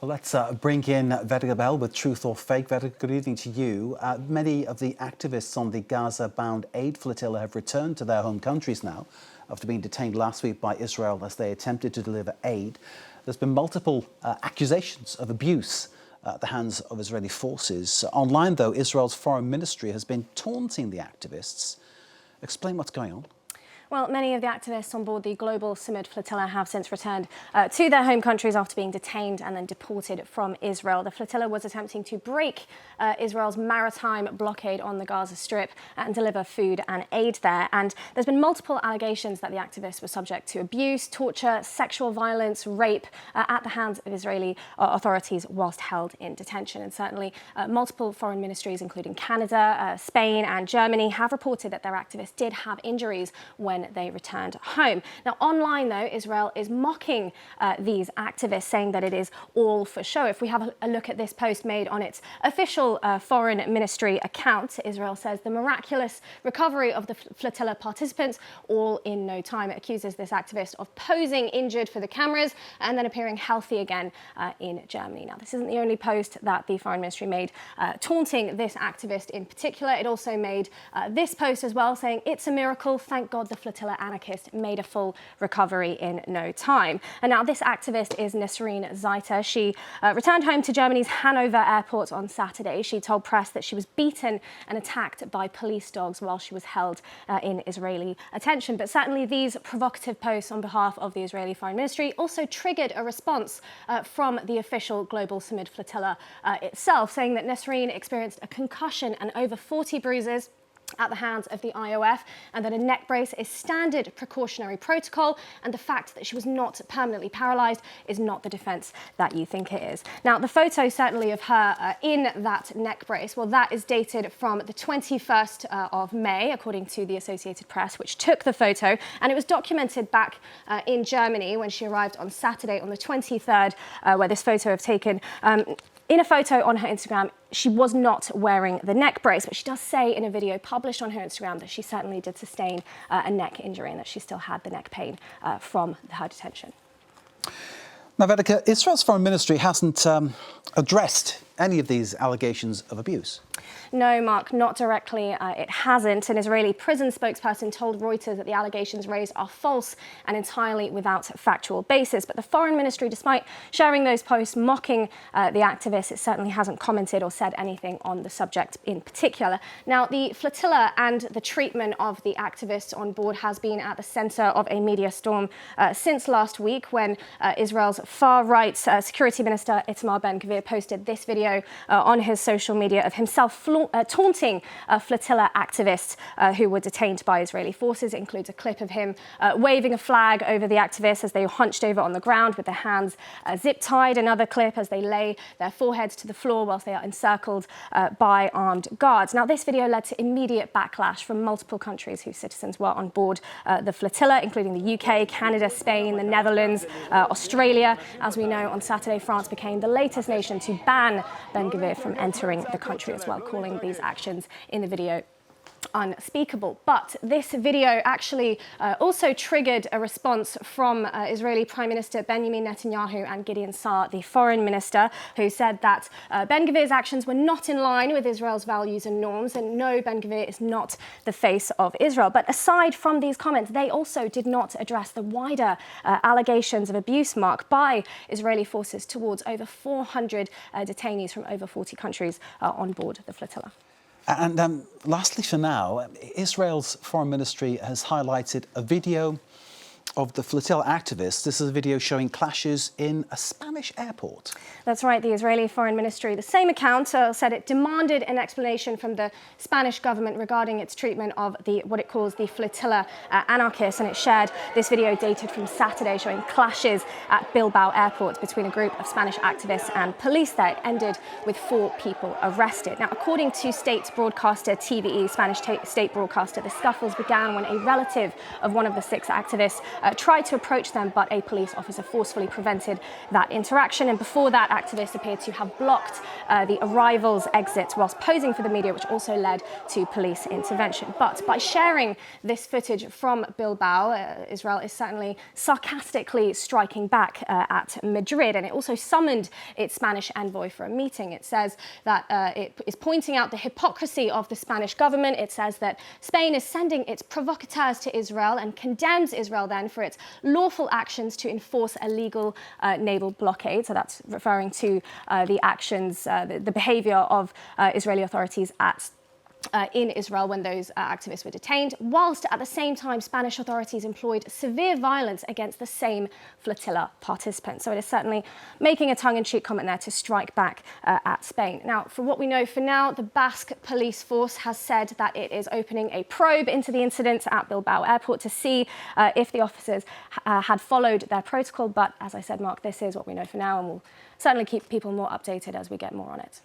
Well, let's bring in Vedika Bahl with Truth or Fake. Vedika, good evening to you. Many of the activists on the Gaza-bound aid flotilla have returned to their home countries now after being detained last week by Israel as they attempted to deliver aid. There's been multiple accusations of abuse at the hands of Israeli forces. Online, though, Israel's foreign ministry has been taunting the activists. Explain what's going on. Well, many of the activists on board the Global Sumud Flotilla have since returned to their home countries after being detained and then deported from Israel. The flotilla was attempting to break Israel's maritime blockade on the Gaza Strip and deliver food and aid there. And there's been multiple allegations that the activists were subject to abuse, torture, sexual violence, rape at the hands of Israeli authorities whilst held in detention. And certainly multiple foreign ministries, including Canada, Spain and Germany, have reported that their activists did have injuries when they returned home. Now, online, though, Israel is mocking these activists, saying that it is all for show. If we have a look at this post made on its official foreign ministry account, Israel says the miraculous recovery of the flotilla participants all in no time. It accuses this activist of posing injured for the cameras and then appearing healthy again in Germany. Now, this isn't the only post that the foreign ministry made taunting this activist in particular. It also made this post as well, saying it's a miracle, thank God the flotilla anarchist made a full recovery in no time. And now this activist is Nasreen Zaita. She returned home to Germany's Hanover airport on Saturday. She told press that she was beaten and attacked by police dogs while she was held in Israeli detention. But certainly these provocative posts on behalf of the Israeli Foreign Ministry also triggered a response from the official Global Sumud Flotilla itself, saying that Nasreen experienced a concussion and over 40 bruises at the hands of the IOF, and that a neck brace is standard precautionary protocol, and the fact that she was not permanently paralysed is not the defence that you think it is. Now, the photo certainly of her in that neck brace, well, that is dated from the 21st of May, according to the Associated Press, which took the photo, and it was documented back in Germany when she arrived on Saturday on the 23rd, where this photo was taken. In a photo on her Instagram, she was not wearing the neck brace, but she does say in a video published on her Instagram that she certainly did sustain a neck injury and that she still had the neck pain from her detention. Now, Vedika, Israel's foreign ministry hasn't addressed any of these allegations of abuse. No, Mark, not directly. It hasn't. An Israeli prison spokesperson told Reuters that the allegations raised are false and entirely without factual basis. But the foreign ministry, despite sharing those posts mocking the activists, it certainly hasn't commented or said anything on the subject in particular. Now, the flotilla and the treatment of the activists on board has been at the centre of a media storm since last week, when Israel's far-right security minister Itamar Ben-Gvir posted this video on his social media of himself taunting flotilla activists who were detained by Israeli forces. It includes a clip of him waving a flag over the activists as they were hunched over on the ground with their hands zip-tied. Another clip as they lay their foreheads to the floor whilst they are encircled by armed guards. Now, this video led to immediate backlash from multiple countries whose citizens were on board the flotilla, including the UK, Canada, Spain, the Netherlands, Australia. As we know, on Saturday, France became the latest nation to ban Ben-Gvir from entering the country as well, calling these actions in the video unspeakable. But this video actually also triggered a response from Israeli Prime Minister Benjamin Netanyahu and Gideon Saar, the foreign minister, who said that Ben-Gvir's actions were not in line with Israel's values and norms, and no, Ben-Gvir is not the face of Israel. But aside from these comments, they also did not address the wider allegations of abuse, Mark, by Israeli forces towards over 400 detainees from over 40 countries on board the flotilla. And lastly, for now, Israel's foreign ministry has highlighted a video of the flotilla activists. This is a video showing clashes in a Spanish airport. That's right. The Israeli Foreign Ministry, the same account, said it demanded an explanation from the Spanish government regarding its treatment of what it calls the flotilla anarchists. And it shared this video dated from Saturday showing clashes at Bilbao airport between a group of Spanish activists and police there. It ended with 4 people arrested. Now, according to state broadcaster TVE, Spanish state broadcaster, the scuffles began when a relative of one of the 6 activists tried to approach them, but a police officer forcefully prevented that interaction. And before that, activists appeared to have blocked the arrivals exits whilst posing for the media, which also led to police intervention. But by sharing this footage from Bilbao, Israel is certainly sarcastically striking back at Madrid, and it also summoned its Spanish envoy for a meeting. It says that it is pointing out the hypocrisy of the Spanish government. It says that Spain is sending its provocateurs to Israel and condemns Israel then for its lawful actions to enforce a legal naval blockade. So that's referring to the actions, the behavior of Israeli authorities in Israel when those activists were detained, whilst at the same time Spanish authorities employed severe violence against the same flotilla participants. So it is certainly making a tongue-in-cheek comment there to strike back at Spain. Now, for what we know for now, the Basque police force has said that it is opening a probe into the incident at Bilbao airport to see if the officers had followed their protocol. But as I said, Mark, this is what we know for now, and we'll certainly keep people more updated as we get more on it.